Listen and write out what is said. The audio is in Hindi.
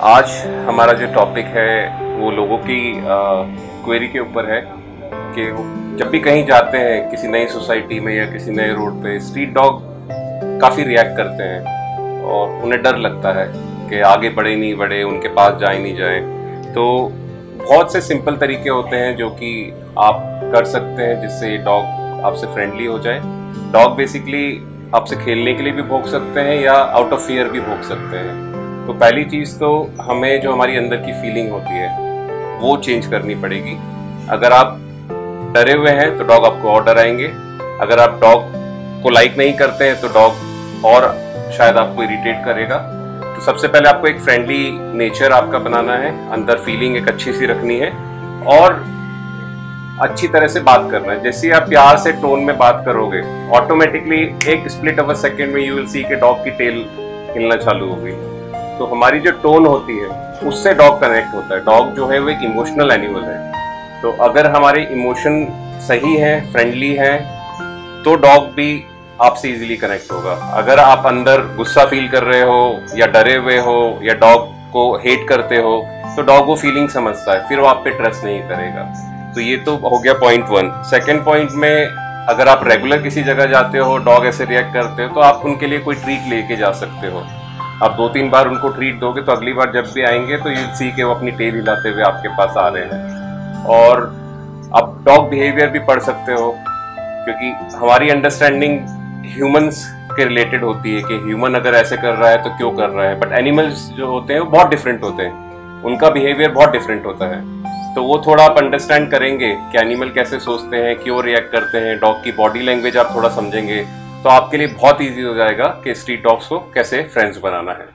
आज हमारा जो टॉपिक है वो लोगों की क्वेरी के ऊपर है कि जब भी कहीं जाते हैं किसी नई सोसाइटी में या किसी नए रोड पे, स्ट्रीट डॉग काफ़ी रिएक्ट करते हैं और उन्हें डर लगता है कि आगे बढ़े नहीं बढ़े, उनके पास जाए नहीं जाए। तो बहुत से सिंपल तरीके होते हैं जो कि आप कर सकते हैं जिससे डॉग आपसे फ्रेंडली हो जाए। डॉग बेसिकली आपसे खेलने के लिए भी भौंक सकते हैं या आउट ऑफ फियर भी भौंक सकते हैं। तो पहली चीज़ तो हमें जो हमारी अंदर की फीलिंग होती है वो चेंज करनी पड़ेगी। अगर आप डरे हुए हैं तो डॉग आपको और डराएंगे। अगर आप डॉग को लाइक नहीं करते हैं तो डॉग और शायद आपको इरिटेट करेगा। तो सबसे पहले आपको एक फ्रेंडली नेचर आपका बनाना है, अंदर फीलिंग एक अच्छी सी रखनी है और अच्छी तरह से बात करना है। जैसे आप प्यार से टोन में बात करोगे, ऑटोमेटिकली एक स्प्लिट ऑफ अ सेकेंड में यू विल सी कि डॉग की टेल हिलना चालू हो गई। तो हमारी जो टोन होती है उससे डॉग कनेक्ट होता है। डॉग जो है वो एक इमोशनल एनिमल है। तो अगर हमारे इमोशन सही हैं, फ्रेंडली हैं, तो डॉग भी आपसे इजीली कनेक्ट होगा। अगर आप अंदर गुस्सा फील कर रहे हो या डरे हुए हो या डॉग को हेट करते हो तो डॉग वो फीलिंग समझता है, फिर वो आप पे ट्रस्ट नहीं करेगा। तो ये तो हो गया पॉइंट 1। सेकेंड पॉइंट में, अगर आप रेगुलर किसी जगह जाते हो, डॉग ऐसे रिएक्ट करते हो, तो आप उनके लिए कोई ट्रीट लेके जा सकते हो। आप 2-3 बार उनको ट्रीट दोगे तो अगली बार जब भी आएंगे तो यू सी के वो अपनी टेल हिलाते हुए आपके पास आ रहे हैं। और आप डॉग बिहेवियर भी पढ़ सकते हो, क्योंकि हमारी अंडरस्टैंडिंग ह्यूमंस के रिलेटेड होती है कि ह्यूमन अगर ऐसे कर रहा है तो क्यों कर रहा है। बट एनिमल्स जो होते हैं वो बहुत डिफरेंट होते हैं, उनका बिहेवियर बहुत डिफरेंट होता है। तो वो थोड़ा आप अंडरस्टैंड करेंगे कि एनिमल कैसे सोचते हैं, क्यों रिएक्ट करते हैं, डॉग की बॉडी लैंग्वेज आप थोड़ा समझेंगे तो आपके लिए बहुत ईजी हो जाएगा कि स्ट्रीट डॉग्स को कैसे फ्रेंड्स बनाना है।